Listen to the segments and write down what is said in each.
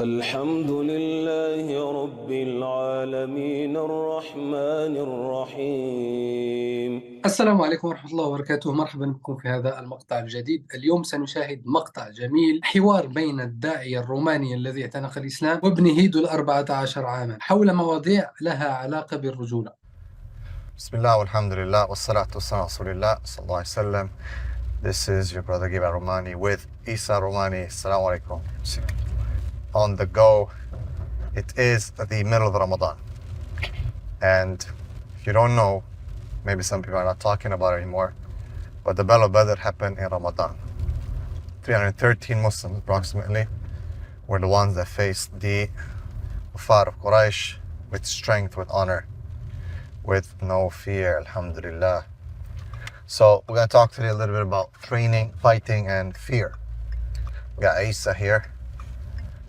الحمد لله رب العالمين الرحمن الرحيم. السلام عليكم ورحمة الله وبركاته. مرحبا بكم في هذا المقطع الجديد. اليوم سنشاهد مقطع جميل، حوار بين الداعية الروماني الذي اعتنق الإسلام وابنه ذو 14 عاما حول مواضيع لها علاقة بالرجولة. بسم الله والحمد لله والصلاة والسلام على رسول الله صلى الله عليه وسلم. This is your brother Gimel Romani with Isa Romani. Assalamu alaikum. On the go. It is the middle of Ramadan. And if you don't know, maybe some people are not talking about it anymore, but the Battle of Badr happened in Ramadan. 313 Muslims approximately were the ones that faced the Kuffar of Quraysh with strength, with honor, with no fear, alhamdulillah. So we're going to talk today a little bit about training, fighting, and fear. We got Isa here,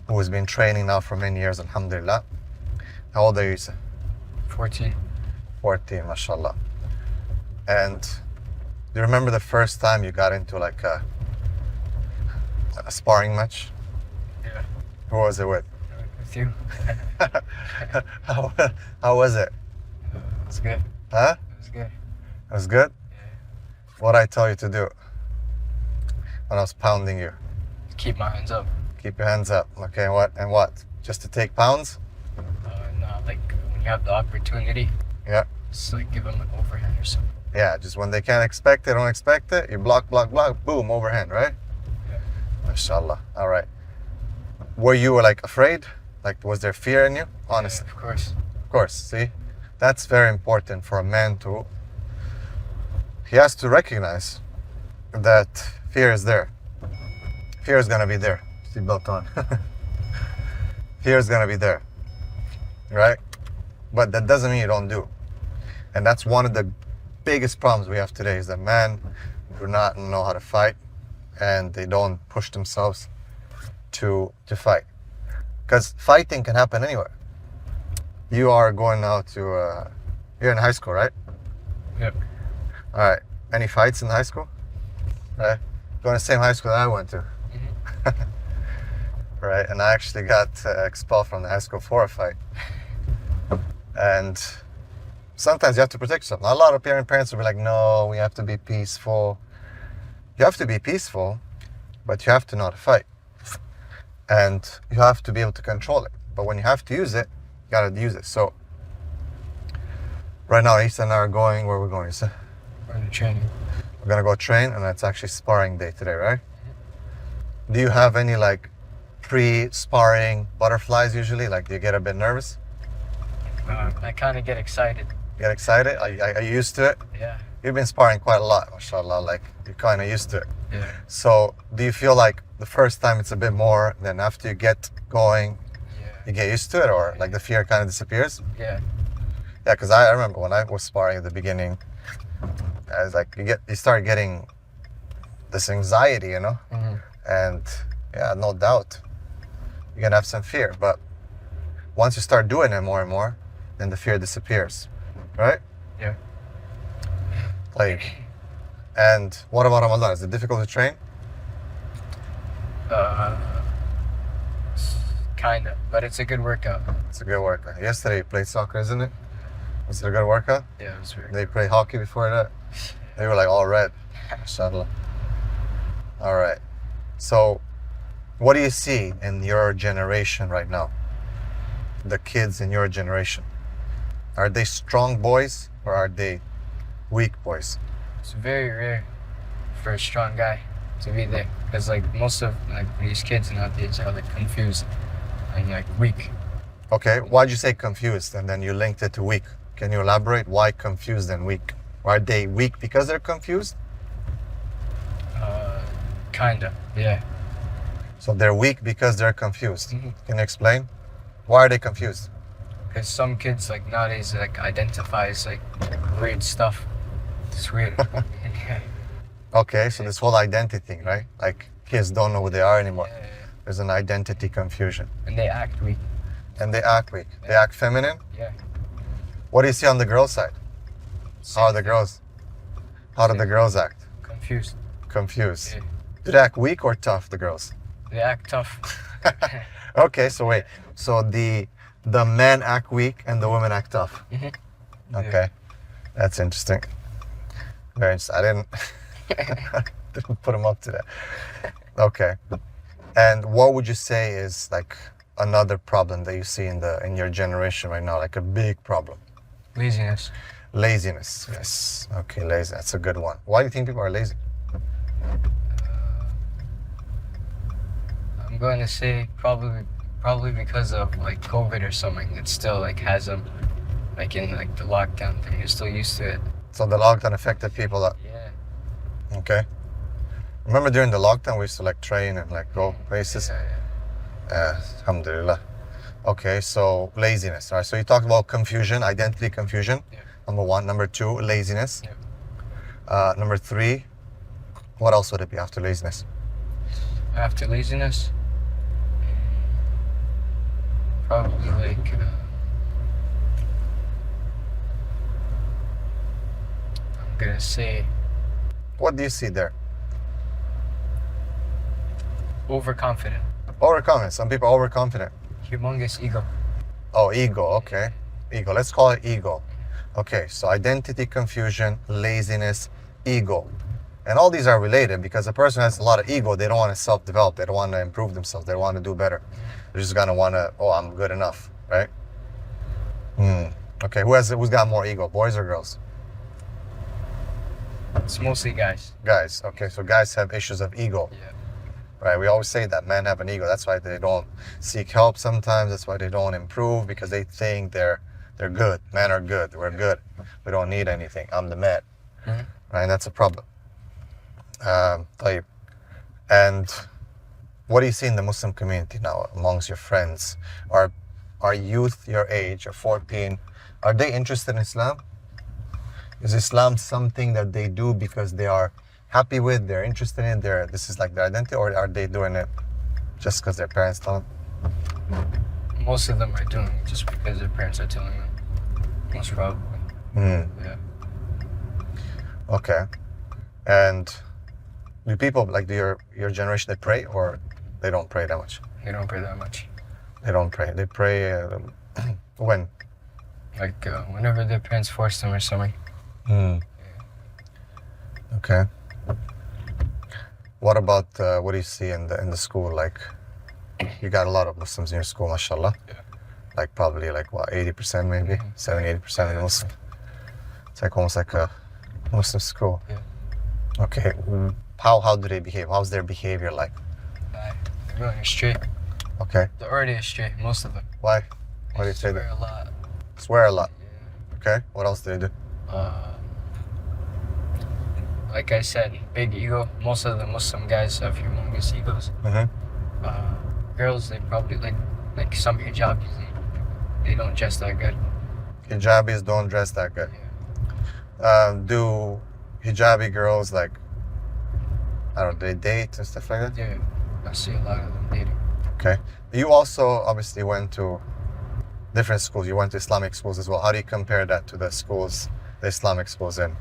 who has been training now for many years, alhamdulillah. How old are you, Isa? 14. 14, mashallah. And do you remember the first time you got into like a sparring match? Yeah. Who was it with? With you? How was it? It was good. Huh? It was good. It was good? Yeah. What did I tell you to do when I was pounding you? Keep my hands up. Keep your hands up. Okay, what? Just to take pounds? No, like when you have the opportunity, Yeah. just like give them an overhand or something. Yeah, just when they can't expect it, don't expect it, you block, boom, overhand, right? Yeah. Mashallah. All right. Were you like afraid? Like, was there fear in you? Honestly. Yeah, of course. Of course, see? That's very important for a man to... He has to recognize that fear is there. Fear is going to be there. Seatbelt on. Fear is going to be there. Right? But that doesn't mean you don't do. And that's one of the biggest problems we have today is that men do not know how to fight and they don't push themselves to fight. Because fighting can happen anywhere. You are going now to, you're in high school, right? Yep. All right. Any fights in high school? Right? Going to the same high school that I went to. Right? And I actually got expelled from the high school for a fight. And sometimes you have to protect yourself. Now, a lot of parents will be like, no, we have to be peaceful. You have to be peaceful, but you have to know how to fight. And you have to be able to control it. But when you have to use it, you gotta use it. So, right now, Isa and I are going, where are we going, Isa? We're in training. We're gonna go train, and it's actually sparring day today, right? Do you have any like pre-sparring butterflies usually? Like, do you get a bit nervous? I kind of get excited. Get excited? Are you used to it? Yeah. You've been sparring quite a lot, mashallah, like you're kind of used to it. Yeah. So do you feel like the first time it's a bit more, then after you get going, Yeah. you get used to it, or like the fear kind of disappears? Yeah. Yeah, because I remember when I was sparring at the beginning, I was like, you start getting this anxiety, you know? Mm-hmm. And yeah, no doubt, you're gonna have some fear. But once you start doing it more and more, then the fear disappears, right? Yeah. Like, and what about Ramadan? Is it difficult to train? Kind of, but it's a good workout. It's a good workout. Yesterday you played soccer, isn't it? Was it a good workout? Yeah, it was very They played hockey before that. They were like all red. Mashallah. All right. So, what do you see in your generation right now? The kids in your generation. Are they strong boys or are they weak boys? It's very rare for a strong guy to be there, because like most of like these kids nowadays are like confused and like weak. Okay, why'd you say confused and then you linked it to weak? Can you elaborate why confused and weak? Are they weak because they're confused? Kinda, yeah. So they're weak because they're confused. Mhm. Can you explain? Why are they confused? Because some kids like nowadays like identify as like weird stuff. It's weird. Yeah. Okay, so this whole identity thing, right? Like kids don't know who they are anymore. Yeah. There's an identity confusion. And they act weak. And they act weak. They act feminine. Yeah. What do you see on the girls' side? How are the girls? How do the girls act? Confused. Confused. Yeah. Do they act weak or tough, the girls? They act tough. Okay, so wait. So the men act weak and the women act tough. Okay, that's interesting. Very interesting. I didn't put them up to that. Okay, and what would you say is like another problem that you see in your generation right now, like a big problem? Laziness. Laziness. Yes. Okay, lazy. That's a good one. Why do you think people are lazy? I'm going to say probably because of like COVID or something. It still like has them like in like the lockdown thing. You're still used to it. So the lockdown affected people. Yeah. Okay. Remember during the lockdown, we used to like train and like go places. Yeah. Alhamdulillah. Okay, so laziness. All right. So you talked about confusion, identity confusion. Yeah. Number one. Number two, laziness. Yeah. Number three, what else would it be after laziness? After laziness, probably like I'm gonna say What do you see there? overconfident, Overconfident. Some people are overconfident. humongous ego. Oh, ego. Okay. Ego. Let's call it ego. Okay. So identity confusion, laziness, ego. And all these are related because a person has a lot of ego. They don't want to self-develop. They don't want to improve themselves. They want to do better. They're just going to want to, oh, I'm good enough. Right? Okay. Who's got more ego? Boys or girls? It's mostly guys. Guys. Okay. So guys have issues of ego. Yeah. Right, we always say that men have an ego. That's why they don't seek help sometimes. That's why they don't improve because they think they're good. Men are good. We're good. We don't need anything. I'm the man. Mhm. Right, and that's a problem. طيب. And what do you see in the Muslim community now amongst your friends? Are youth your age, or 14, are they interested in Islam? Is Islam something that they do because they are happy with, they're interested in, this is like their identity, or are they doing it just because their parents tell them? Most of them are doing it just because their parents are telling them. Most probably. Yeah. Okay. And do people like your generation, they pray, or they don't pray that much? They don't pray that much. They don't pray. They pray when? Like whenever their parents force them or something. Okay. What about what do you see in the school? Like, you got a lot of Muslims in your school, mashallah. Yeah. Like probably like what, 80% maybe, 70-80% of the Muslim. It's like almost like a Muslim school. Yeah. Okay. How do they behave? How's their behavior like? They're going astray. Okay. They're already astray, most of them. Why? Why do you say Swear that? a lot. Swear a lot. Yeah. Okay. What else do they do? Like I said, big ego. Most of the Muslim guys have humongous egos. Girls, they probably like some hijabis. They don't dress that good. Hijabis don't dress that good. Yeah. Do hijabi girls like, I don't know, they date and stuff like that? Yeah. I see a lot of them dating. Okay. You also obviously went to different schools. You went to Islamic schools as well. How do you compare that to the Islamic schools in,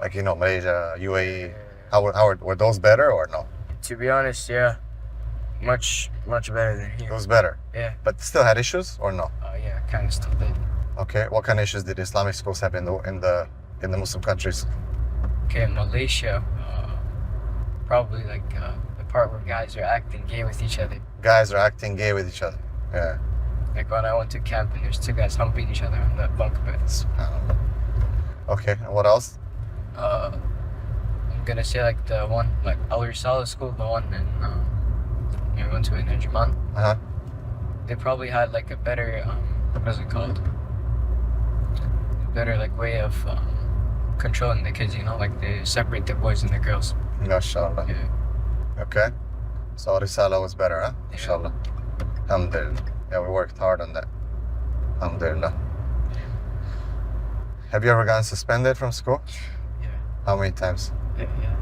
like, Malaysia, UAE? Were those better or no? To be honest, yeah. Much better than It here. was better. Yeah. But still had issues or no? Yeah, kind of still did. Okay. What kind of issues did Islamic schools have in the Muslim countries? Okay, in Malaysia, probably like the part where guys are acting gay with each other. Guys are acting gay with each other. Yeah. Like when I went to camp and there's two guys humping each other on the bunk beds. Okay. And what else? I'm gonna say like the one, like Al Risala school, the one in, we went to in Ajman. Uh-huh. They probably had like a better, what is it called? A better like way of controlling the kids, like they separate the boys and the girls. MashaAllah. Yeah. Okay. So Risala was better, huh? Yeah. Inshallah. Alhamdulillah. Yeah, we worked hard on that. Alhamdulillah. Have you ever gotten suspended from school? Yeah. How many times? Yeah.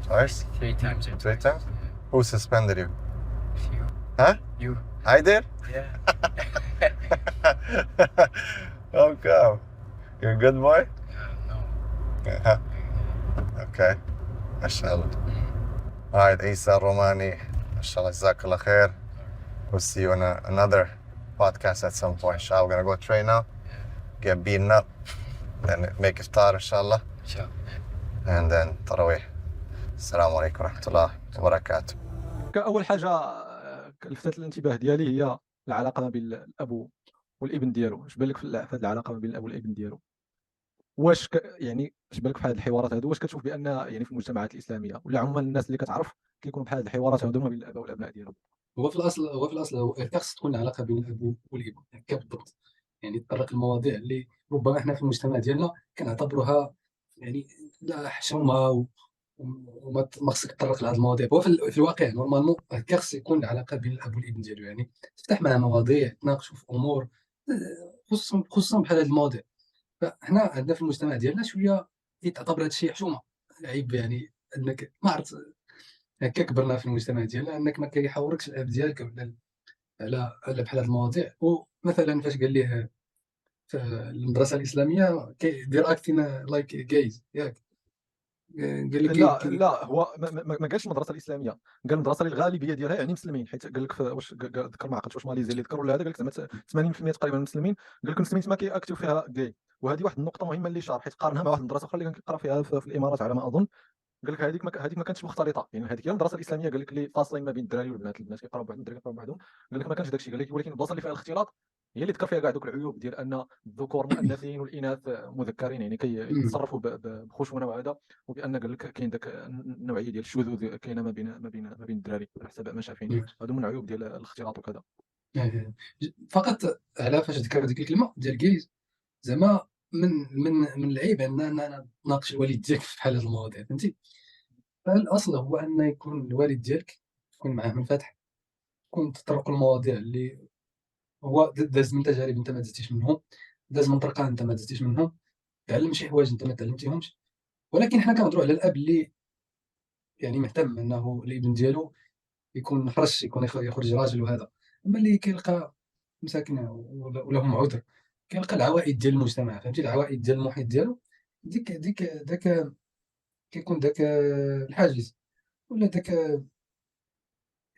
Twice? 3 times or twice. 3 times? Who suspended you? Yeah. You. Huh? You. I did? Yeah. Oh, God. You're a good boy? No. Yeah. Okay. MashaAllah. All right, Isa Romani. inshallah. Jazakallah khair. We'll see you on another podcast at some point. Inshallah, we're gonna go train now, get beaten up, then make iftar, inshallah, Sure. and then tarawih. Assalamu alaikum wa rahmatullahi wa barakatuh. كأول حاجة لفتت الانتباه ديالي هي العلاقة ما بين الأب والابن ديالو. اش بان لك في هذه العلاقة ما بين الأب والابن ديالو؟ واش يعني اش بان لك في هذه الحوارات هذو؟ واش كتشوف بأن يعني في المجتمعات الإسلامية ولا عموما الناس اللي كتعرف كيكونوا بحال هذه الحوارات هذو ما بين الآباء والأبناء ديالهم؟ هو في الاصل خاص تكون العلاقه بين الاب والابن هكا بالضبط. يعني تطرق المواضيع اللي ربما احنا في المجتمع ديالنا كنعتبروها يعني لا حشومه وما خصك تطرق لهذه المواضيع. هو في الواقع نورمالمون هكا خص يكون العلاقه بين الاب والابن ديالو، يعني تفتح معاه مواضيع، تناقشوا في امور خصوصا بحال هذه المواضيع. فاحنا عندنا في المجتمع ديالنا شويه تعتبر هذا الشيء حشومه، عيب يعني انك ما عرفت هكا كبرنا في المجتمع ديالنا انك ما كيحاوركش الاب ديالك ولا على بحال هاد المواضيع. ومثلا فاش قال ليه في المدرسه الاسلاميه كيدير اكتين لايك جايز ياك، قال لك لا هو ما قالش المدرسه الاسلاميه، قال المدرسه اللي الغالبيه ديالها يعني مسلمين، حيت قال لك واش ذكر ما عقلتش واش ماليزيا اللي ذكر ولا هذا، قال لك زعما 80% تقريبا مسلمين، قال لك المسلمين تما كيأكتوا فيها جاي. وهذه واحد النقطه مهمه اللي شار، حيت قارنها مع واحد المدرسه اخرى اللي كان كيقرا فيها في الامارات على ما اظن، قال لك هذيك ما كانتش مختلطه، يعني هذيك هي المدرسه الاسلاميه قال لك اللي فاصلين ما بين الدراري والبنات، البنات كيقراو بوحدهم الدراري كيقراو بوحدهم، قال لك ما كانش داكشي. قال لك ولكن البلاصه اللي فيها الاختلاط هي اللي ذكر فيها كاع دوك العيوب ديال ان الذكور مؤنثين والاناث مذكرين، يعني كيتصرفوا بخشونه وهذا، وبان قال لك كاين داك النوعيه ديال الشذوذ كاينه ما بين الدراري على حسب ما شاف، يعني هادو من العيوب ديال الاختلاط وكذا. فقط على فاش ذكر ديك الكلمه ديال جايز، زعما من العيب اننا نناقش الوالد ديالك في بحال هاد المواضيع، فهمتي؟ فالاصل هو ان يكون الوالد ديالك تكون معاه منفتح، تكون تطرقوا المواضيع اللي هو داز من تجارب انت ما دزتيش منهم، داز من طرقان انت ما دزتيش منهم، تعلم شي حوايج انت ما تعلمتيهمش. ولكن حنا كنهضروا على الاب اللي يعني مهتم انه الابن ديالو يكون حرش، يكون يخرج راجل وهذا. اما اللي كيلقى مساكن ولهم عذر، كيلقى العوائد ديال المجتمع، فهمتي، العوائد ديال المحيط ديالو، داك كيكون داك الحاجز ولا داك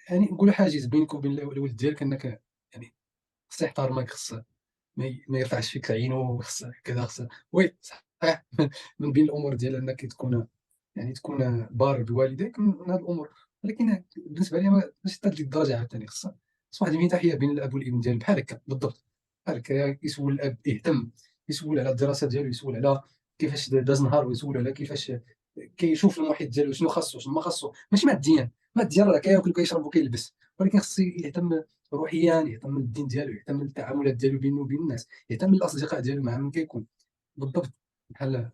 يعني نقولوا حاجز بينك وبين الولد ديالك، انك يعني خص يحترمك، خص ما يرفعش فيك عينو، خص كذا، خص وي صحيح. من بين الامور ديال انك تكون بار بوالديك من هذه الامور. ولكن بالنسبه لي ماشي حتى لديك الدرجه عاوتاني، خص واحد المساحيه بين الاب والابن ديالو بحال هكا بالضبط، بحال هكا يسول الاب، يهتم، يسول على الدراسه ديالو، يسول على كيفاش داز نهار، ويسول على كيفاش كيشوف المحيط ديالو، شنو خاصو شنو ما خاصو. ماشي مع الديان راه كياكل وكيشرب وكيلبس، ولكن خصو يهتم روحيا، يهتم بالدين ديالو، يهتم بالتعاملات ديالو بينه وبين الناس، يهتم بالاصدقاء ديالو مع من كيكون بالضبط. بحال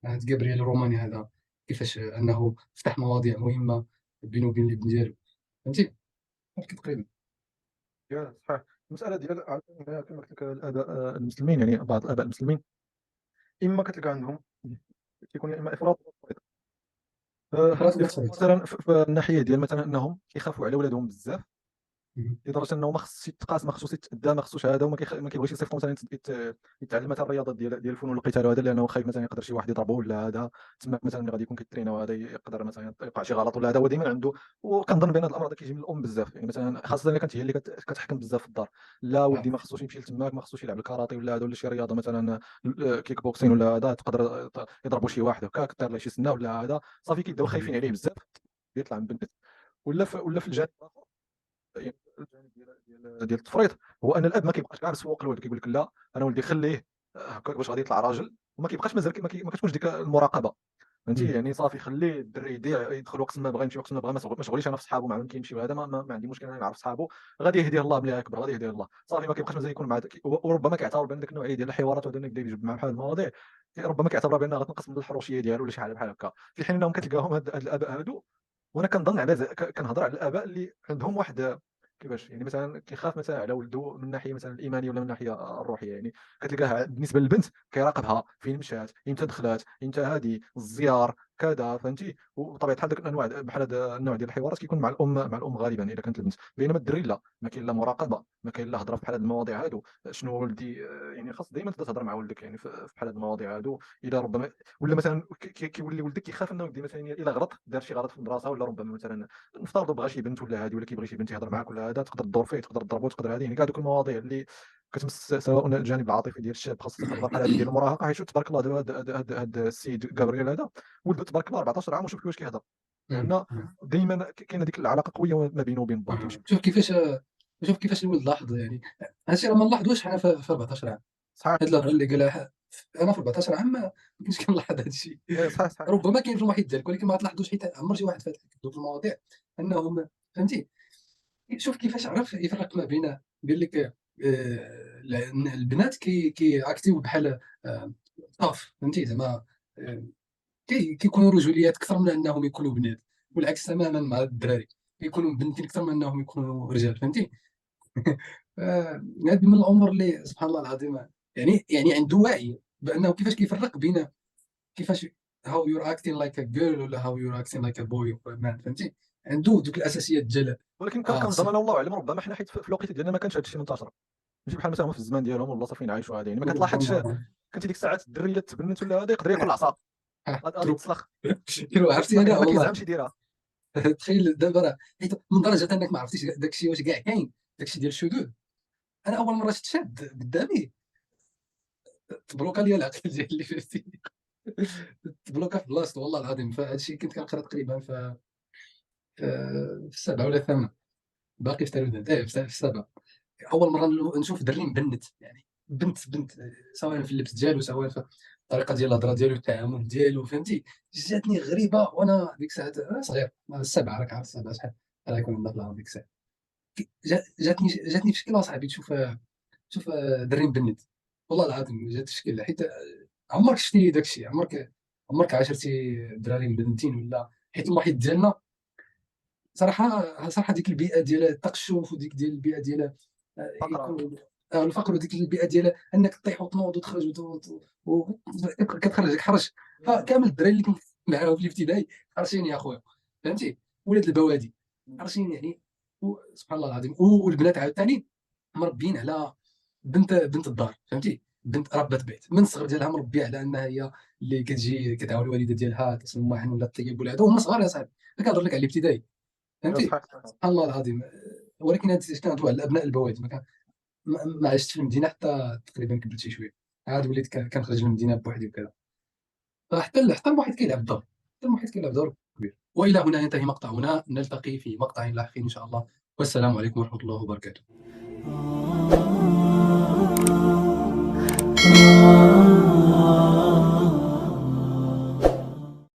هاد جابرييل الروماني هذا، كيفاش انه فتح مواضيع مهمه بينه وبين الابن ديالو، فهمتي هكا تقريبا. صحيح. المساله ديال كما قلت لك الاباء المسلمين، يعني بعض الاباء المسلمين اما كتلقى عندهم كيكون اما افراط مثلا في الناحيه ديال مثلا انهم كيخافوا على ولادهم بزاف، لدرجه انه ما خصش يتقاس، ما خصوش يتأدى، ما خصوش هذا، وما كيبغيش يصيفطو مثلا يتعلم مثلا الرياضات ديال الفنون القتال وهذا، لانه خايف مثلا يقدر شي واحد يضربه ولا هذا، تما مثلا ملي غادي يكون كيترينا وهذا يقدر مثلا يوقع شي غلط ولا هذا. هو ديما عنده، وكنظن بان هذا الامر هذا كيجي من الام بزاف، يعني مثلا خاصه الا كانت هي اللي كتحكم بزاف في الدار، لا ولدي ما خصوش يمشي لتماك، ما خصوش يلعب الكاراتي ولا هذا ولا شي رياضه مثلا كيك بوكسين ولا هذا، تقدر يضربوا شي واحد هكاك دار له شي سنه ولا هذا، صافي كيبداو خايفين عليه بزاف يطلع من بنت. ولا في الجانب الاخر، يعني الجانب ديال التفريط، هو ان الاب ما كيبقاش كاع مسوق الولد، كيقول لك لا انا ولدي خليه هكاك باش غادي يطلع راجل، وما كيبقاش مازال ما كتكونش ديك المراقبه، فهمتي، يعني صافي خليه الدري يضيع، يدخل وقت ما بغى يمشي وقت ما بغى، ما شغليش انا في صحابه مع من كيمشي وهذا، ما عندي مشكل انا نعرف صحابه، غادي يهديه الله ملي يكبر، غادي يهديه الله صافي، ما كيبقاش مازال يكون مع وربما كيعتبر بان ديك النوعيه ديال الحوارات وهذا اللي يجيب مع بحال المواضيع، ربما كيعتبرها بانها غتنقص من الحروشيه ديالو ولا شي حاجه بحال هكا، في حين انهم كتلقاهم هاد الاباء هادو. وانا كنظن على كنهضر على الاباء اللي عندهم واحد كيفاش، يعني مثلا كيخاف مثلا على ولده من الناحيه مثلا الايمانيه ولا من الناحيه الروحيه، يعني كتلقاه بالنسبه للبنت كيراقبها فين مشات، امتى دخلات، امتى هذه الزيار، كذا فهمتي. وبطبيعه الحال داك الانواع بحال هذا النوع ديال الحوارات كيكون مع الام غالبا اذا كانت البنت، بينما الدري لا، ما كاين لا مراقبه، ما كاين لا هضره في بحال هاد المواضيع هادو. شنو ولدي يعني خاص دائما تبدا تهضر مع ولدك يعني في بحال هاد المواضيع هادو. اذا ربما ولا مثلا كيولي ولدك كيخاف انه يدي مثلا الا غلط دار شي غلط في المدرسه، ولا ربما مثلا نفترضوا بغى شي بنت ولا هادي، ولا كيبغي شي بنت يهضر معاك ولا هذا، تقدر تدور فيه، تقدر تضربو، تقدر هذه يعني كاع دوك المواضيع اللي كتمس سواء الجانب العاطفي ديال الشاب، خاصه في الفتره بحال هذه ديال المراهقه. حيت تبارك الله دابا هذا السيد جابرييل هذا ولد تبارك الله 14 عام وشوف كيفاش كيهضر، لان دائما كاينه ديك العلاقه قويه ما بينه وبين با كيمشي. شوف كيفاش الولد لاحظ يعني. هادشي راه ما نلاحظوش حنا في 14 عام. صحيح هاد الهضره اللي قالها انا في 14 عام ما كنتش كنلاحظ هادشي. صحيح صحيح. ربما كاين في المحيط ديالك ولكن ما تلاحظوش، حيت عمر شي واحد فاتح دوك المواضيع انهم فهمتي. شوف كيفاش عرف يفرق ما بين، قال لك لأن البنات كيعاكتيو بحال طاف فهمتي زعما كيكونوا رجوليات اكثر من انهم يكونوا بنات، والعكس تماما مع الدراري كيكونوا بنتين اكثر من انهم يكونوا رجال فهمتي. هذه من الامور اللي سبحان الله العظيم يعني عنده وعي بانه كيفاش كيفرق بين كيفاش how you're acting like a girl ولا how you're acting like a boy or a man فهمتي. عنده دوك الاساسيات ديال ولكن كنظن انا والله اعلم ربما حنا حيت في الوقت ديالنا ما كانش هذا الشيء منتشر، ماشي بحال مثلا في الزمان ديالهم والبلاصه فين عايشوا هذا، يعني ما كتلاحظش. كنتي ديك الساعات الدري الا تبنت ولا هذا يقدر ياكل العصا غادي يتسلخ، عرفتي انا ما والله كيزعمش يديرها. تخيل دابا راه حيت من درجه انك ما عرفتيش داكشي واش كاع كاين داكشي ديال الشذوذ. انا اول مره شفت شاد قدامي تبلوكا ليا العقل ديالي فهمتي. تبلوكا في بلاصتو والله العظيم. فهادشي كنت كنقرا تقريبا في السابعه ولا الثامنه، باقي في تالودات في السابعه. اول مره نشوف دري مبنت يعني بنت سواء في اللبس ديالو سواء في الطريقه ديال الهضره ديالو التعامل ديالو فهمتي. جاتني غريبه وانا ديك الساعه انا صغير السابعه راك عارف السابعه شحال راه يكون داخل ديك الساعه. جاتني في شكل اصاحبي تشوف دري مبنت والله العظيم جات في شكل. حيت عمرك شفتي داك الشيء، عمرك عاشرتي دراري مبنتين ولا. حيت المحيط ديالنا صراحه ديك البيئه ديال التقشف وديك ديال البيئه ديال يكون الفقر وديك البيئه ديال انك تطيح وتنوض وتخرج كتخرجك حرج. فكامل الدراري اللي كنت معاهم في الابتدائي حرشيني يا خويا فهمتي. ولاد البوادي حرشيني يعني. سبحان الله العظيم. والبنات عاوتاني مربيين على بنت الدار فهمتي. بنت ربة بيت من الصغر ديالها مربيه على انها هي اللي كتجي كتعاون الوالده ديالها تسمى معن ولا الطيب ولا هذا هما صغار يا صاحبي. كنهضر لك على الابتدائي فهمتي. سبحان الله العظيم. ولكن هاد كنهضروا على ابناء البوادي. ما عشت في المدينه حتى تقريبا كبرت شي شويه، عاد وليت كنخرج من المدينه بوحدي وكذا. فحتى المحيط كيلعب دور، كبير. والى هنا ينتهي مقطعنا، نلتقي في مقطع لاحق ان شاء الله، والسلام عليكم ورحمه الله وبركاته.